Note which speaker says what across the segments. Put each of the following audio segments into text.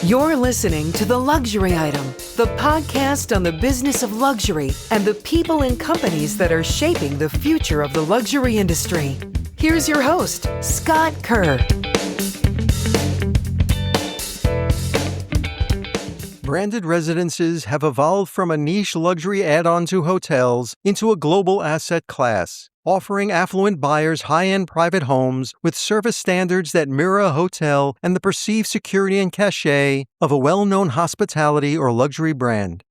Speaker 1: You're listening to The Luxury Item, the podcast on the business of luxury and the people and companies that are shaping the future of the luxury industry. Here's your host, Scott Kerr.
Speaker 2: Branded residences have evolved from a niche luxury add-on to hotels into a global asset class, offering affluent buyers high-end private homes with service standards that mirror a hotel and the perceived security and cachet of a well-known hospitality or luxury brand.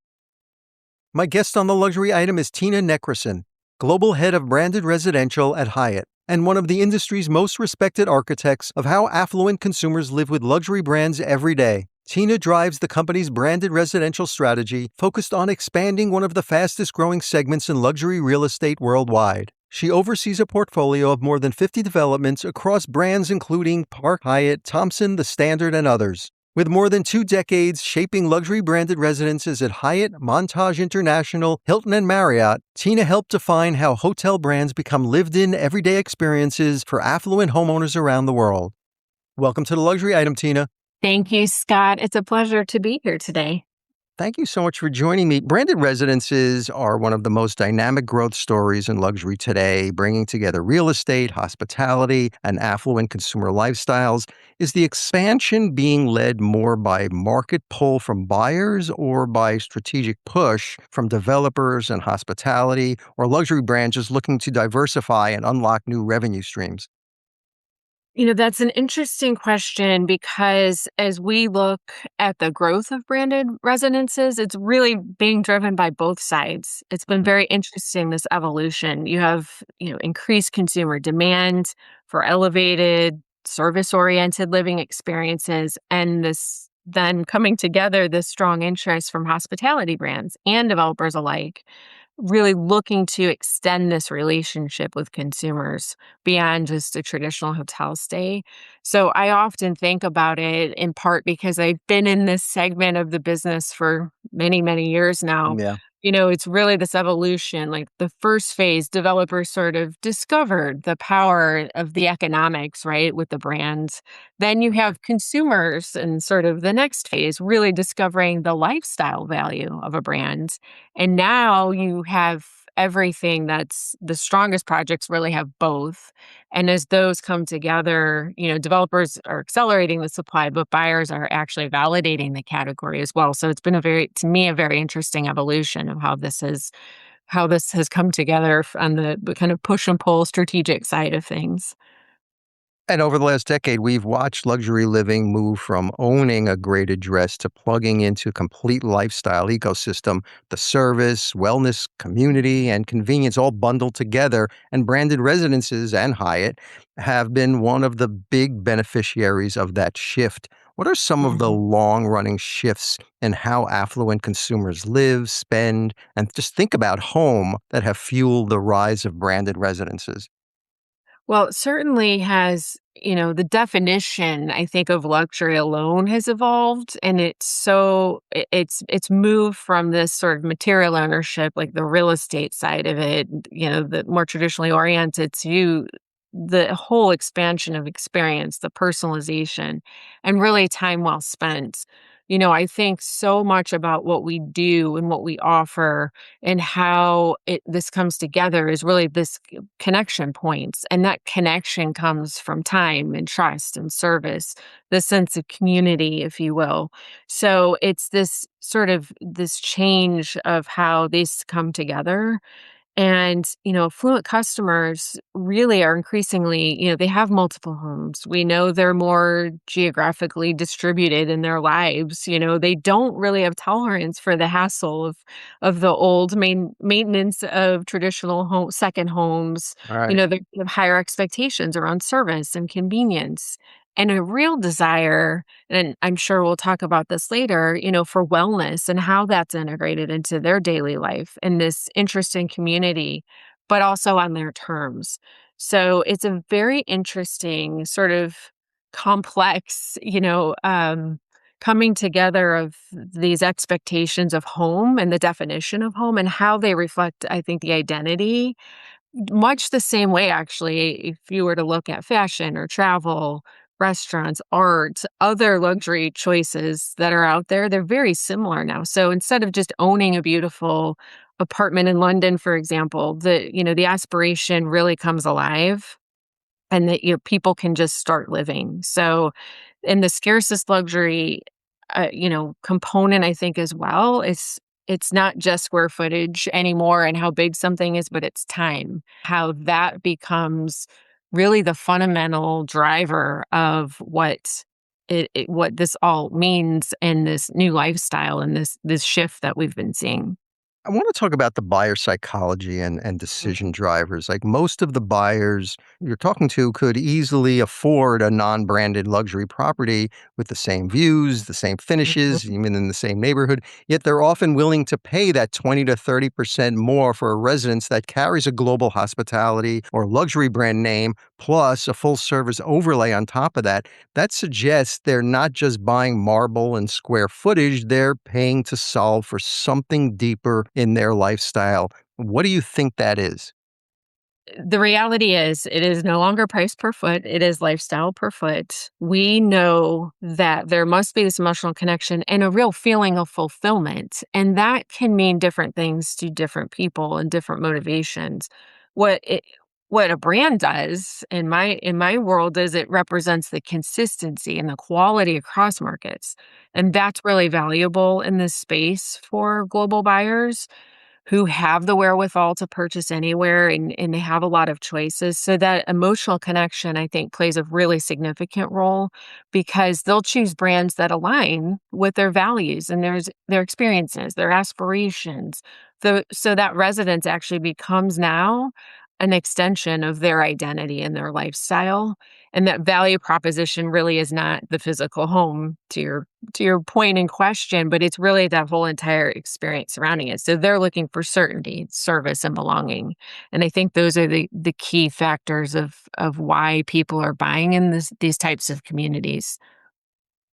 Speaker 2: My guest on The Luxury Item is Tina Necrason, Global Head of Branded Residential at Hyatt, and one of the industry's most respected architects of how affluent consumers live with luxury brands every day. Tina drives the company's branded residential strategy focused on expanding one of the fastest-growing segments in luxury real estate worldwide. She oversees a portfolio of more than 50 developments across brands including Park Hyatt, Thompson, The Standard, and others. With more than 2 decades shaping luxury branded residences at Hyatt, Montage International, Hilton, and Marriott, Tina helped define how hotel brands become lived-in everyday experiences for affluent homeowners around the world. Welcome to The Luxury Item, Tina.
Speaker 3: Thank you, Scott. It's a pleasure to be here today.
Speaker 2: Thank you so much for joining me. Branded residences are one of the most dynamic growth stories in luxury today, bringing together real estate, hospitality, and affluent consumer lifestyles. Is the expansion being led more by market pull from buyers or by strategic push from developers and hospitality, or luxury brands just looking to diversify and unlock new revenue streams?
Speaker 3: That's an interesting question because as we look at the growth of branded residences, it's really being driven by both sides. It's been very interesting, this evolution. You have, increased consumer demand for elevated, service-oriented living experiences, and this then coming together, this strong interest from hospitality brands and developers alike, really looking to extend this relationship with consumers beyond just a traditional hotel stay. So I often think about it in part because I've been in this segment of the business for many, many years now.
Speaker 2: Yeah.
Speaker 3: It's really this evolution. Like the first phase, developers sort of discovered the power of the economics, right, with the brands. Then you have consumers and sort of the next phase, really discovering the lifestyle value of a brand. And now you have everything. That's the strongest projects really have both. And as those come together, developers are accelerating the supply, but buyers are actually validating the category as well. So it's been to me, a very interesting evolution of how this has come together on the kind of push and pull strategic side of things.
Speaker 2: And over the last decade, we've watched luxury living move from owning a great address to plugging into a complete lifestyle ecosystem, the service, wellness, community, and convenience all bundled together. And branded residences and Hyatt have been one of the big beneficiaries of that shift. What are some of the long-running shifts in how affluent consumers live, spend, and just think about home that have fueled the rise of branded residences?
Speaker 3: Well, it certainly has, the definition, I think, of luxury alone has evolved. And it's moved from this sort of material ownership, like the real estate side of it, the more traditionally oriented, to the whole expansion of experience, the personalization, and really time well spent. I think so much about what we do and what we offer and how this comes together is really this connection points. And that connection comes from time and trust and service, the sense of community, if you will. So it's this change of how these come together. And, affluent customers really are increasingly, they have multiple homes. We know they're more geographically distributed in their lives. They don't really have tolerance for the hassle of the old maintenance of traditional second homes.
Speaker 2: All right.
Speaker 3: They have higher expectations around service and convenience. And a real desire, and I'm sure we'll talk about this later, for wellness and how that's integrated into their daily life in this interesting community, but also on their terms. So it's a very interesting sort of complex, coming together of these expectations of home and the definition of home and how they reflect, I think, the identity. Much the same way, actually, if you were to look at fashion or travel, restaurants, art, other luxury choices that are out there, they're very similar now. So instead of just owning a beautiful apartment in London, for example, the aspiration really comes alive and that people can just start living. So in the scarcest luxury component, I think as well, it's not just square footage anymore and how big something is, but it's time. How that becomes really the fundamental driver of what this all means in this new lifestyle and this shift that we've been seeing.
Speaker 2: I want to talk about the buyer psychology and decision drivers. Like most of the buyers you're talking to could easily afford a non-branded luxury property with the same views, the same finishes,
Speaker 3: Mhm.
Speaker 2: even in the same neighborhood. Yet they're often willing to pay that 20 to 30% more for a residence that carries a global hospitality or luxury brand name, plus a full service overlay on top of that. That suggests they're not just buying marble and square footage, they're paying to solve for something deeper in their lifestyle. What do you think that is?
Speaker 3: The reality is, it is no longer price per foot, it is lifestyle per foot. We know that there must be this emotional connection and a real feeling of fulfillment, and that can mean different things to different people and different motivations. What it what a brand does in my world is it represents the consistency and the quality across markets, and that's really valuable in this space for global buyers who have the wherewithal to purchase anywhere and they have a lot of choices. So that emotional connection, I think, plays a really significant role because they'll choose brands that align with their values and their experiences, their aspirations. So that residence actually becomes now an extension of their identity and their lifestyle. And that value proposition really is not the physical home to your point in question, but it's really that whole entire experience surrounding it. So they're looking for certainty, service, and belonging. And I think those are the key factors of why people are buying in these types of communities.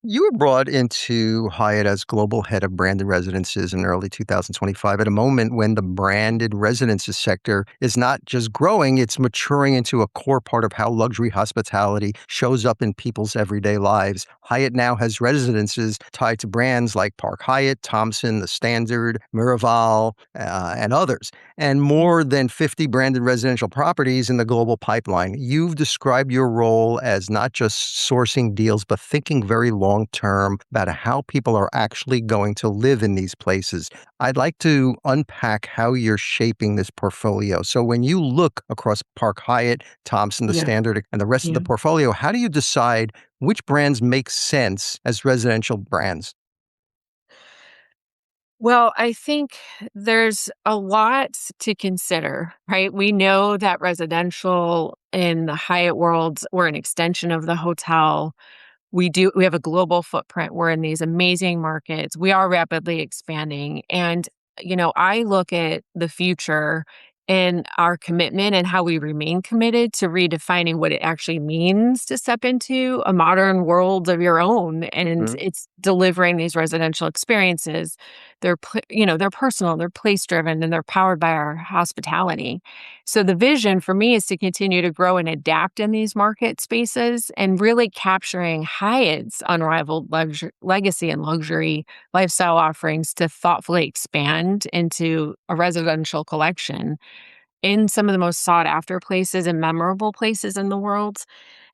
Speaker 2: You were brought into Hyatt as global head of branded residences in early 2025 at a moment when the branded residences sector is not just growing, it's maturing into a core part of how luxury hospitality shows up in people's everyday lives. Hyatt now has residences tied to brands like Park Hyatt, Thompson, The Standard, Miraval, and others, and more than 50 branded residential properties in the global pipeline. You've described your role as not just sourcing deals, but thinking very long term about how people are actually going to live in these places. I'd like to unpack how you're shaping this portfolio. So when you look across Park Hyatt, Thompson, The
Speaker 3: Yeah.
Speaker 2: Standard, and the rest of
Speaker 3: Yeah.
Speaker 2: the portfolio, how do you decide which brands make sense as residential brands?
Speaker 3: Well, I think there's a lot to consider, right? We know that residential in the Hyatt worlds, we're an extension of the hotel. We have a global footprint. We're in these amazing markets. We are rapidly expanding. And, I look at the future and our commitment and how we remain committed to redefining what it actually means to step into a modern world of your own. And it's delivering these residential experiences. They're personal, they're place driven, and they're powered by our hospitality. So the vision for me is to continue to grow and adapt in these market spaces and really capturing Hyatt's unrivaled legacy and luxury lifestyle offerings to thoughtfully expand into a residential collection in some of the most sought after places and memorable places in the world.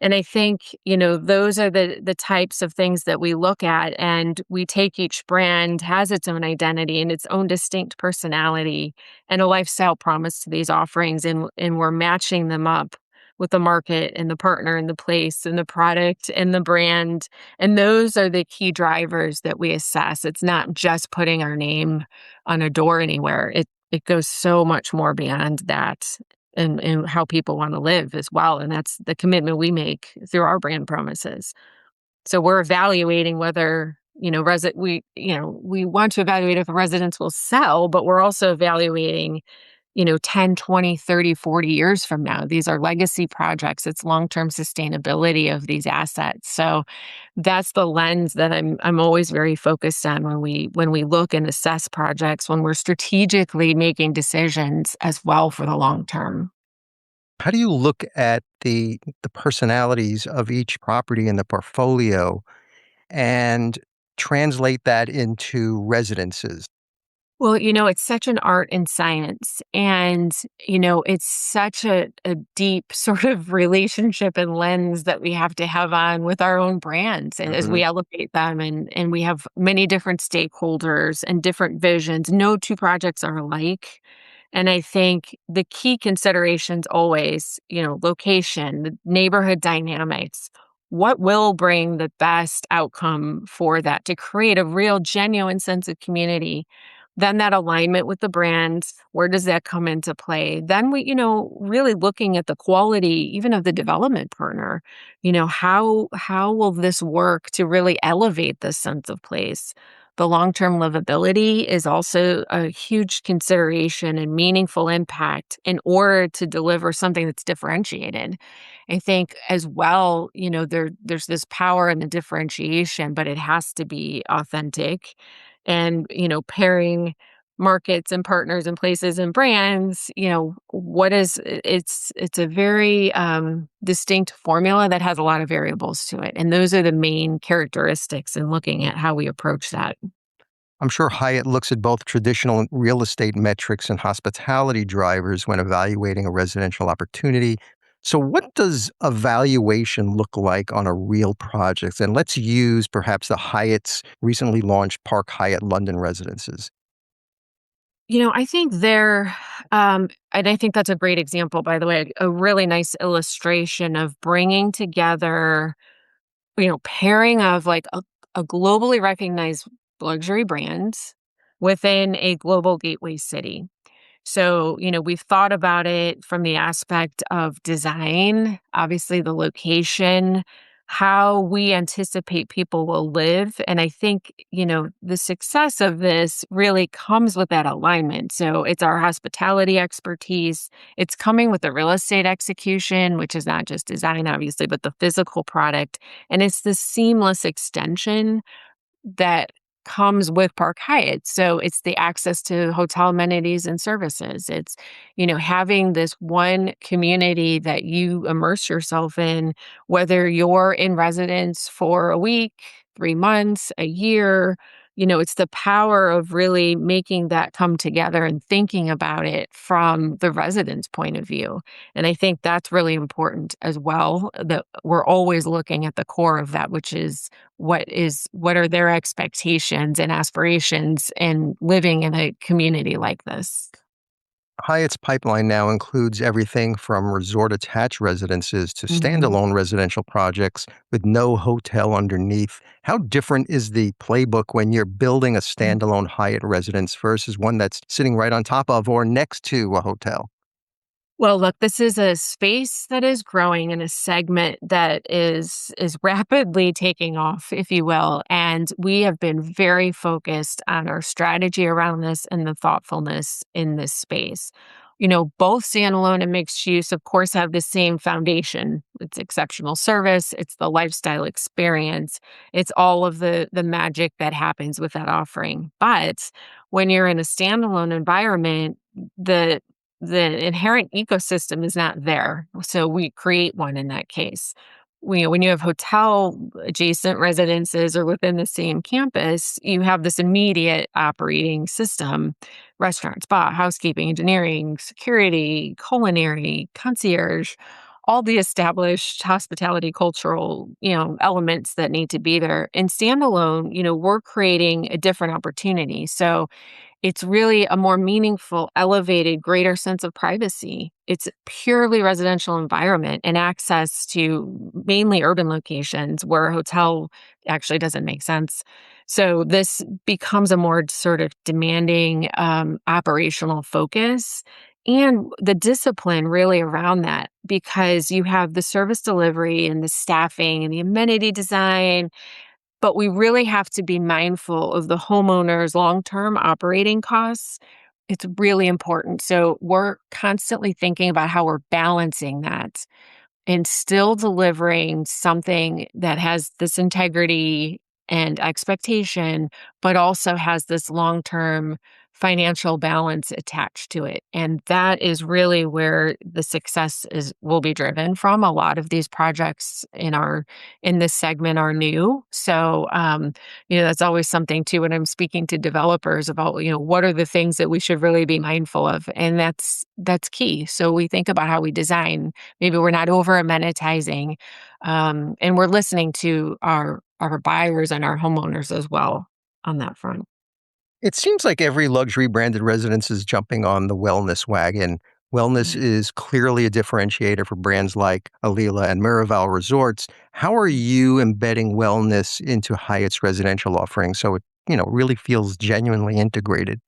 Speaker 3: And I think, those are the types of things that we look at and we take each brand has its own identity and its own distinct personality and a lifestyle promise to these offerings and we're matching them up with the market and the partner and the place and the product and the brand. And those are the key drivers that we assess. It's not just putting our name on a door anywhere. It goes so much more beyond that and how people want to live as well. And that's the commitment we make through our brand promises. So we're evaluating whether, we want to evaluate if a residence will sell, but we're also evaluating 10, 20, 30, 40 years from now. These are legacy projects. It's long-term sustainability of these assets. So that's the lens that I'm always very focused on when we look and assess projects, when we're strategically making decisions as well for the long term.
Speaker 2: How do you look at the personalities of each property in the portfolio and translate that into residences?
Speaker 3: Well, it's such an art and science. And, it's such a deep sort of relationship and lens that we have to have on with our own brands as
Speaker 2: Mhm.
Speaker 3: we elevate them. And we have many different stakeholders and different visions. No two projects are alike. And I think the key considerations always, location, the neighborhood dynamics, what will bring the best outcome for that to create a real genuine sense of community. Then that alignment with the brands, where does that come into play? Then we, really looking at the quality even of the development partner. How will this work to really elevate this sense of place? The long-term livability is also a huge consideration and meaningful impact in order to deliver something that's differentiated. I think as well, there's this power in the differentiation, but it has to be authentic and, pairing markets and partners and places and brands, what is it's a very distinct formula that has a lot of variables to it. And those are the main characteristics in looking at how we approach that.
Speaker 2: I'm sure Hyatt looks at both traditional real estate metrics and hospitality drivers when evaluating a residential opportunity. So, what does evaluation look like on a real project? And let's use perhaps the Hyatt's recently launched Park Hyatt London residences.
Speaker 3: I think and I think that's a great example, by the way, a really nice illustration of bringing together, pairing of like a globally recognized luxury brand within a global gateway city. So, we've thought about it from the aspect of design, obviously the location, how we anticipate people will live. And I think, the success of this really comes with that alignment. So it's our hospitality expertise. It's coming with the real estate execution, which is not just design, obviously, but the physical product. And it's the seamless extension that comes with Park Hyatt. So it's the access to hotel amenities and services. It's, having this one community that you immerse yourself in, whether you're in residence for a week, 3 months, a year. It's the power of really making that come together and thinking about it from the resident's point of view. And I think that's really important as well, that we're always looking at the core of that, which is what are their expectations and aspirations in living in a community like this?
Speaker 2: Hyatt's pipeline now includes everything from resort attached residences to
Speaker 3: Mhm.
Speaker 2: standalone residential projects with no hotel underneath. How different is the playbook when you're building a standalone Hyatt residence versus one that's sitting right on top of or next to a hotel?
Speaker 3: Well, look, this is a space that is growing in a segment that is rapidly taking off, if you will, and we have been very focused on our strategy around this and the thoughtfulness in this space. Both standalone and mixed use, of course, have the same foundation. It's exceptional service, it's the lifestyle experience, it's all of the magic that happens with that offering. But when you're in a standalone environment, the the inherent ecosystem is not there. So we create one in that case. When you have hotel adjacent residences or within the same campus, you have this immediate operating system: restaurant, spa, housekeeping, engineering, security, culinary, concierge, all the established hospitality cultural, elements that need to be there. In standalone, we're creating a different opportunity. So it's really a more meaningful, elevated, greater sense of privacy. It's a purely residential environment and access to mainly urban locations where a hotel actually doesn't make sense. So this becomes a more sort of demanding operational focus and the discipline really around that, because you have the service delivery and the staffing and the amenity design, but we really have to be mindful of the homeowner's long-term operating costs. It's really important. So we're constantly thinking about how we're balancing that and still delivering something that has this integrity and expectation, but also has this long-term financial balance attached to it. And that is really where the success will be driven from. A lot of these projects in this segment are new. So that's always something too when I'm speaking to developers about, what are the things that we should really be mindful of. And that's key. So we think about how we design. Maybe we're not over amenitizing. And we're listening to our buyers and our homeowners as well on that front.
Speaker 2: It seems like every luxury branded residence is jumping on the wellness wagon. Wellness is clearly a differentiator for brands like Alila and Miraval Resorts. How are you embedding wellness into Hyatt's residential offering so it, really feels genuinely integrated?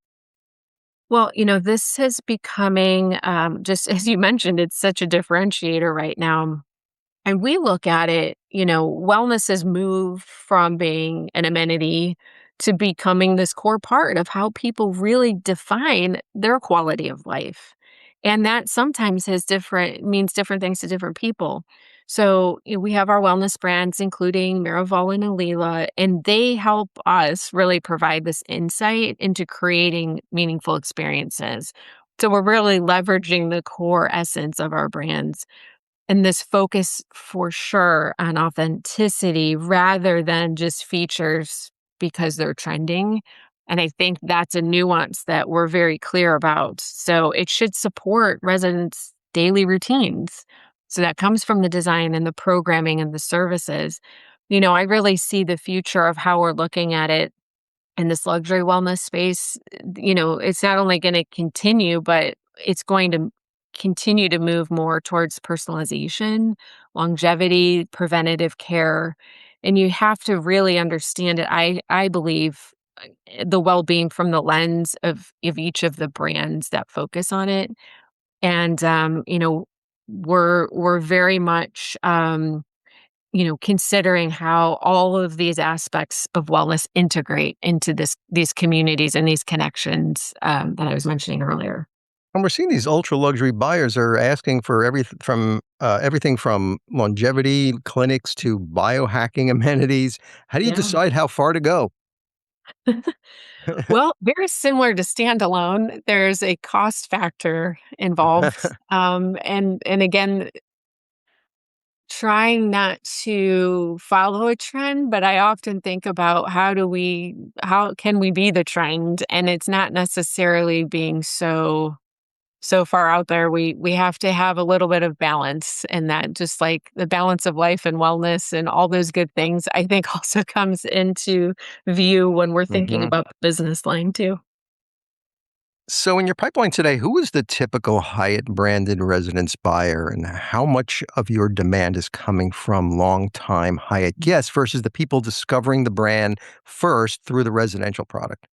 Speaker 3: Well, this is becoming, just as you mentioned, it's such a differentiator right now. And we look at it, wellness has moved from being an amenity to becoming this core part of how people really define their quality of life. And that sometimes means different things to different people. So we have our wellness brands, including Miraval and Alila, and they help us really provide this insight into creating meaningful experiences. So we're really leveraging the core essence of our brands and this focus for sure on authenticity rather than just features because they're trending. And I think that's a nuance that we're very clear about. So it should support residents' daily routines. So that comes from the design and the programming and the services. I really see the future of how we're looking at it in this luxury wellness space. It's not only going to continue, but it's going to continue to move more towards personalization, longevity, preventative care. And you have to really understand it. I believe the well-being from the lens of each of the brands that focus on it. And we're very much considering how all of these aspects of wellness integrate into these communities and these connections that I was mentioning earlier.
Speaker 2: And we're seeing these ultra luxury buyers are asking for everything from longevity clinics to biohacking amenities. How do you
Speaker 3: Yeah.
Speaker 2: decide how far to go?
Speaker 3: Well, very similar to standalone, there's a cost factor involved. And again, trying not to follow a trend, but I often think about how can we be the trend? And it's not necessarily being so far out there. We have to have a little bit of balance, and that just like the balance of life and wellness and all those good things, I think also comes into view when we're thinking
Speaker 2: Mhm.
Speaker 3: about the business line too.
Speaker 2: So, in your pipeline today, who is the typical Hyatt branded residence buyer, and how much of your demand is coming from longtime Hyatt guests versus the people discovering the brand first through the residential product?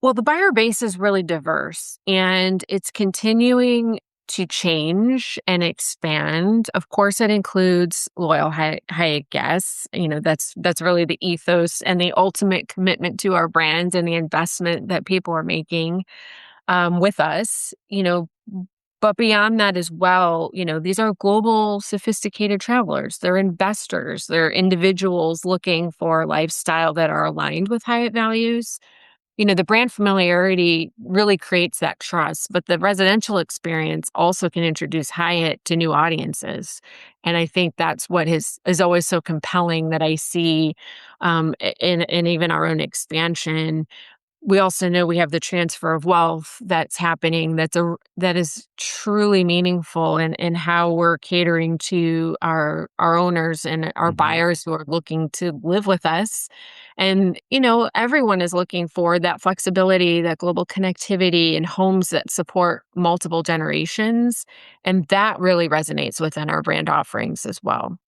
Speaker 3: Well, the buyer base is really diverse and it's continuing to change and expand. Of course, it includes loyal Hyatt guests. That's really the ethos and the ultimate commitment to our brand and the investment that people are making with us. But beyond that as well, these are global, sophisticated travelers. They're investors. They're individuals looking for a lifestyle that are aligned with Hyatt values. The brand familiarity really creates that trust, but the residential experience also can introduce Hyatt to new audiences. And I think that's what is always so compelling that I see in even our own expansion. We also know we have the transfer of wealth that's happening that is truly meaningful in how we're catering to our owners and our
Speaker 2: Mhm.
Speaker 3: buyers who are looking to live with us. And everyone is looking for that flexibility, that global connectivity and homes that support multiple generations. And that really resonates within our brand offerings as well.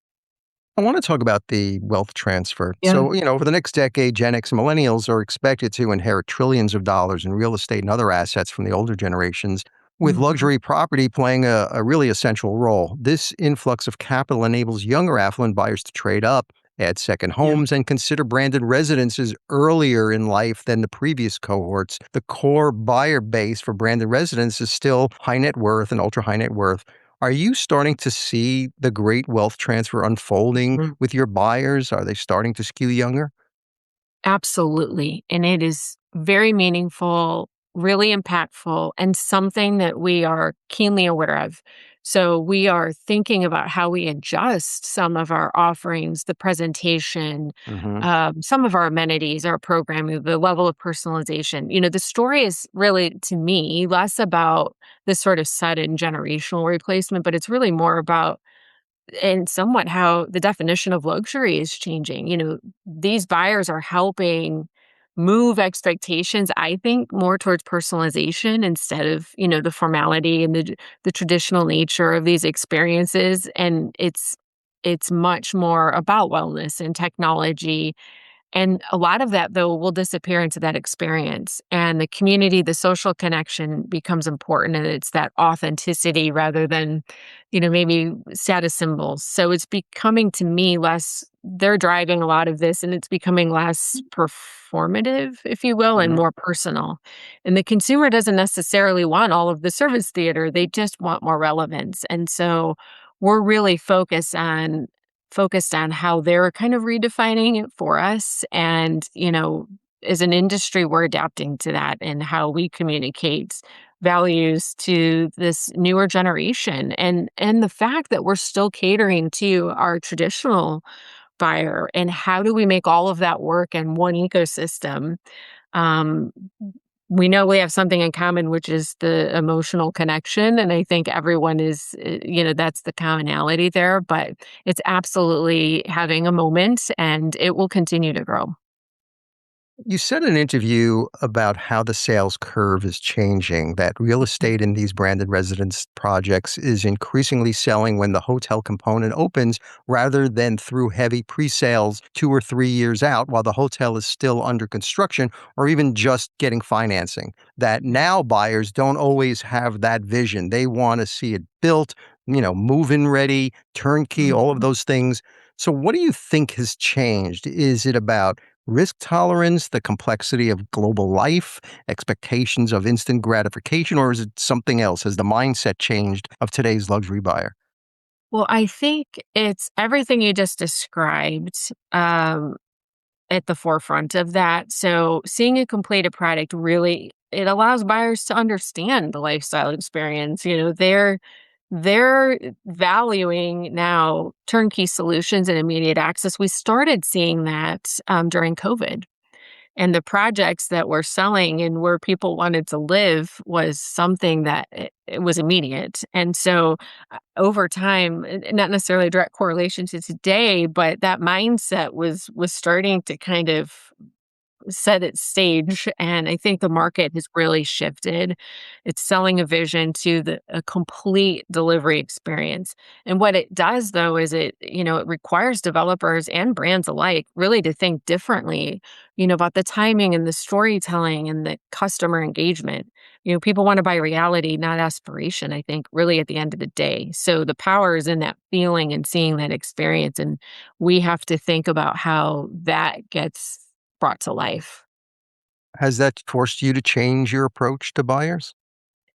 Speaker 2: I want to talk about the wealth transfer.
Speaker 3: Yeah.
Speaker 2: So, over the next decade, Gen X and millennials are expected to inherit trillions of dollars in real estate and other assets from the older generations, with
Speaker 3: Mhm.
Speaker 2: luxury property playing a really essential role. This influx of capital enables younger affluent buyers to trade up, add second
Speaker 3: Yeah.
Speaker 2: homes, and consider branded residences earlier in life than the previous cohorts. The core buyer base for branded residences is still high net worth and ultra high net worth. Are you starting to see the great wealth transfer unfolding with your buyers? Are they starting to skew younger?
Speaker 3: Absolutely. And it is very meaningful. really impactful, and something that we are keenly aware of. So we are thinking about how we adjust some of our offerings, the presentation,
Speaker 2: Hmm.
Speaker 3: some of our amenities, our programming, the level of personalization. The story is really, to me, less about this sort of sudden generational replacement, but it's really more about and somewhat how the definition of luxury is changing. These buyers are helping move expectations, I think, more towards personalization instead of, the formality and the traditional nature of these experiences. And it's much more about wellness and technology, and a lot of that, though, will disappear into that experience. And the community, the social connection becomes important. And it's that authenticity rather than, maybe status symbols. So it's becoming, to me, less, they're driving a lot of this, and it's becoming less performative, if you will, and
Speaker 2: Hmm.
Speaker 3: more personal. And the consumer doesn't necessarily want all of the service theater, they just want more relevance. And so we're really focused on how they're kind of redefining it for us. And, as an industry, we're adapting to that and how we communicate values to this newer generation. And the fact that we're still catering to our traditional buyer, and how do we make all of that work in one ecosystem? Um, we know we have something in common, which is the emotional connection. And I think everyone is, that's the commonality there, but it's absolutely having a moment, and it will continue to grow.
Speaker 2: You said in an interview about how the sales curve is changing, that real estate in these branded residence projects is increasingly selling when the hotel component opens rather than through heavy pre-sales 2 or 3 years out while the hotel is still under construction or even just getting financing. That now buyers don't always have that vision. They want to see it built, move-in ready, turnkey, all of
Speaker 3: Mhm.
Speaker 2: those things. So what do you think has changed? Is it about risk tolerance, the complexity of global life, expectations of instant gratification, or is it something else? Has the mindset changed of today's luxury buyer?
Speaker 3: Well, I think it's everything you just described. At the forefront of that. So seeing a completed product really, it allows buyers to understand the lifestyle experience. They're valuing now turnkey solutions and immediate access. We started seeing that during COVID. And the projects that we're selling and where people wanted to live was something that it was immediate. And so over time, not necessarily a direct correlation to today, but that mindset was starting to kind of set its stage, and I think the market has really shifted. It's selling a vision to a complete delivery experience. And what it does though is it requires developers and brands alike really to think differently, about the timing and the storytelling and the customer engagement. People want to buy reality, not aspiration, I think, really at the end of the day. So the power is in that feeling and seeing that experience. And we have to think about how that gets brought to life.
Speaker 2: Has that forced you to change your approach to buyers?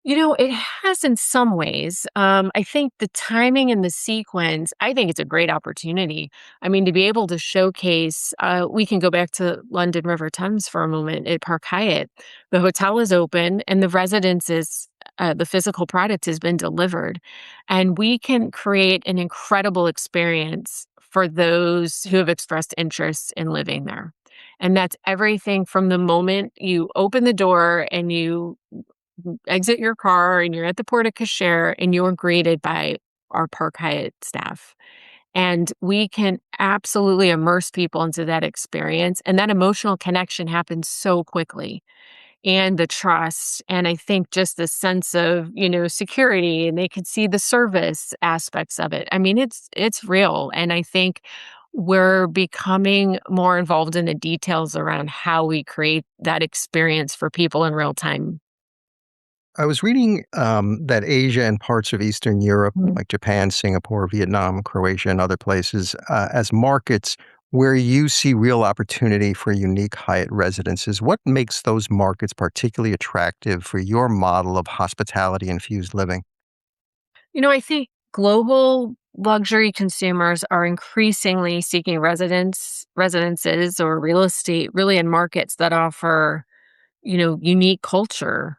Speaker 3: It has in some ways. I think the timing and the sequence, I think it's a great opportunity. I mean, to be able to showcase, we can go back to London River Thames for a moment at Park Hyatt. The hotel is open and the residence is, the physical product has been delivered. And we can create an incredible experience for those who have expressed interest in living there. And that's everything from the moment you open the door and you exit your car and you're at the porte cochere and you're greeted by our Park Hyatt staff. And we can absolutely immerse people into that experience. And that emotional connection happens so quickly. And the trust. And I think just the sense of, security, and they could see the service aspects of it. I mean, it's real. And I think we're becoming more involved in the details around how we create that experience for people in real time.
Speaker 2: I was reading that Asia and parts of Eastern Europe, like Japan, Singapore, Vietnam, Croatia, and other places, as markets where you see real opportunity for unique Hyatt residences. What makes those markets particularly attractive for your model of hospitality infused living?
Speaker 3: I think global luxury consumers are increasingly seeking residences or real estate really in markets that offer, unique culture,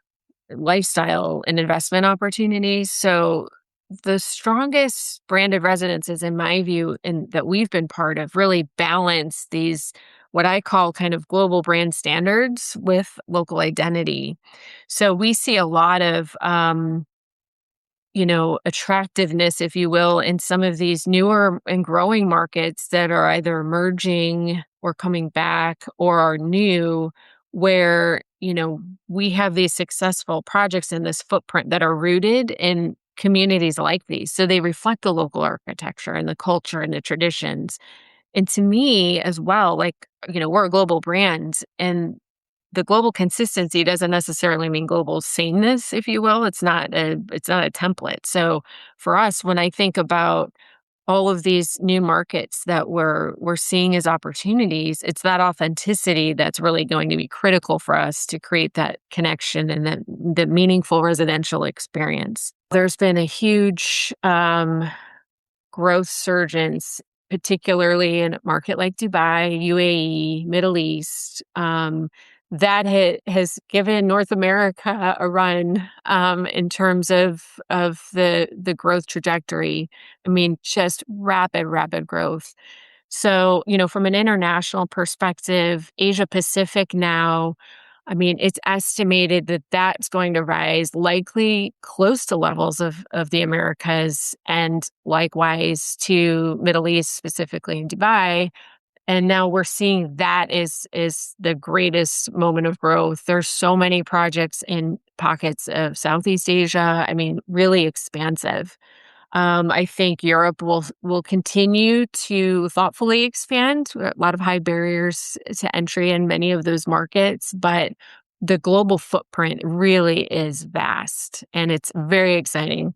Speaker 3: lifestyle, and investment opportunities. So the strongest branded residences, in my view, and that we've been part of, really balance these what I call kind of global brand standards with local identity. So we see a lot of attractiveness, if you will, in some of these newer and growing markets that are either emerging or coming back or are new, where, we have these successful projects in this footprint that are rooted in communities like these. So they reflect the local architecture and the culture and the traditions. And to me as well, like, we're a global brand, and the global consistency doesn't necessarily mean global sameness, if you will. It's not a template. So for us, when I think about all of these new markets that we're seeing as opportunities, it's that authenticity that's really going to be critical for us to create that connection and the meaningful residential experience. There's been a huge growth surgence, particularly in a market like Dubai, UAE, Middle East, that has given North America a run in terms of the growth trajectory. I mean, just rapid growth. So, from an international perspective, Asia Pacific now, I mean, it's estimated that that's going to rise likely close to levels of the Americas, and likewise to Middle East, specifically in Dubai. And now we're seeing that is the greatest moment of growth. There's so many projects in pockets of Southeast Asia. I mean, really expansive. I think Europe will continue to thoughtfully expand. A lot of high barriers to entry in many of those markets, but the global footprint really is vast, and it's very exciting.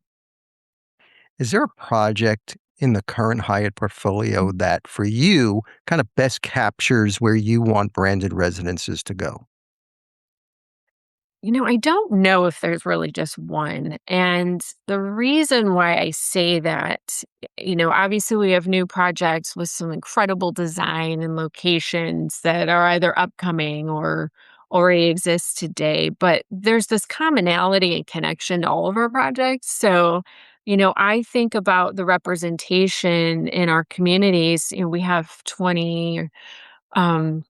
Speaker 2: Is there a project in the current Hyatt portfolio that for you kind of best captures where you want branded residences to go?
Speaker 3: I don't know if there's really just one. And the reason why I say that, obviously we have new projects with some incredible design and locations that are either upcoming or already exist today. But there's this commonality and connection to all of our projects. So, I think about the representation in our communities. We have 20 um,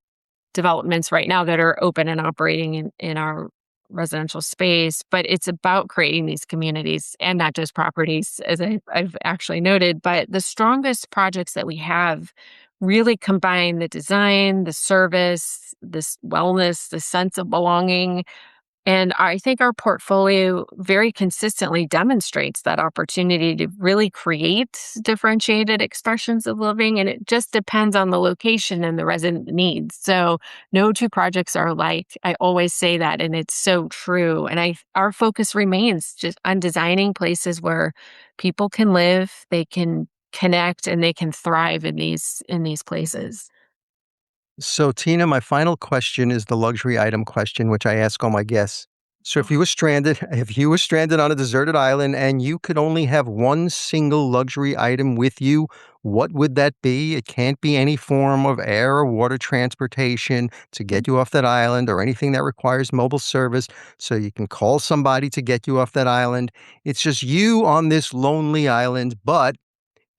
Speaker 3: developments right now that are open and operating in our residential space, but it's about creating these communities and not just properties, as I've actually noted. But the strongest projects that we have really combine the design, the service, this wellness, the sense of belonging, and I think our portfolio very consistently demonstrates that opportunity to really create differentiated expressions of living. And it just depends on the location and the resident needs. So no two projects are alike. I always say that, and it's so true. And our focus remains just on designing places where people can live, they can connect, and they can thrive in these places.
Speaker 2: So, Tina, my final question is the luxury item question, which I ask all my guests. So, if you were stranded on a deserted island and you could only have one single luxury item with you, what would that be? It can't be any form of air or water transportation to get you off that island or anything that requires mobile service so you can call somebody to get you off that island. It's just you on this lonely island, but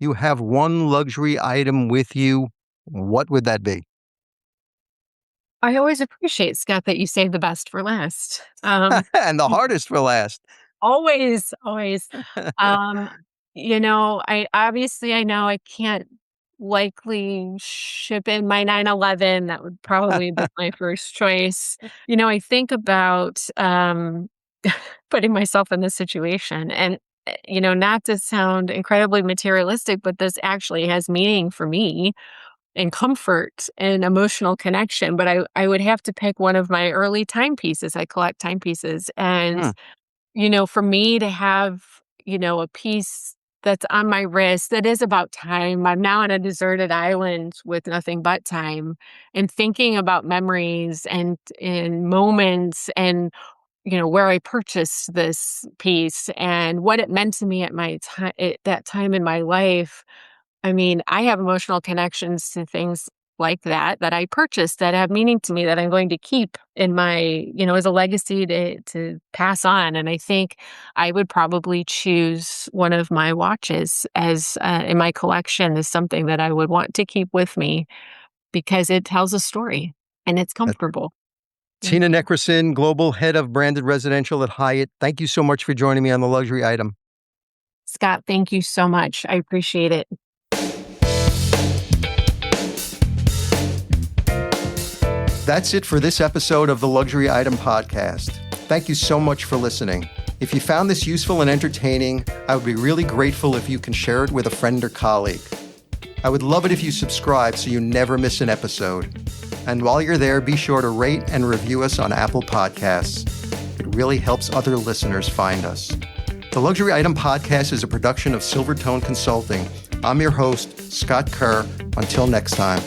Speaker 2: you have one luxury item with you. What would that be?
Speaker 3: I always appreciate, Scott, that you save the best for last.
Speaker 2: And the hardest for last.
Speaker 3: Always, always. Um, I know I can't likely ship in my 911. That would probably be my first choice. I think about putting myself in this situation, and not to sound incredibly materialistic, but this actually has meaning for me and comfort and emotional connection. But I would have to pick one of my early timepieces. I collect timepieces, and
Speaker 2: Hmm.
Speaker 3: for me to have, a piece that's on my wrist that is about time. I'm now on a deserted island with nothing but time, and thinking about memories and moments, and where I purchased this piece and what it meant to me at my time, at that time in my life. I mean, I have emotional connections to things like that I purchased that have meaning to me that I'm going to keep in my, as a legacy to pass on. And I think I would probably choose one of my watches as in my collection as something that I would want to keep with me because it tells a story and it's comfortable.
Speaker 2: Tina Necrason, Global Head of Branded Residential at Hyatt. Thank you so much for joining me on The Luxury Item.
Speaker 3: Scott, thank you so much. I appreciate it.
Speaker 2: That's it for this episode of the Luxury Item Podcast. Thank you so much for listening. If you found this useful and entertaining, I would be really grateful if you can share it with a friend or colleague. I would love it if you subscribe so you never miss an episode. And while you're there, be sure to rate and review us on Apple Podcasts. It really helps other listeners find us. The Luxury Item Podcast is a production of Silvertone Consulting. I'm your host, Scott Kerr. Until next time.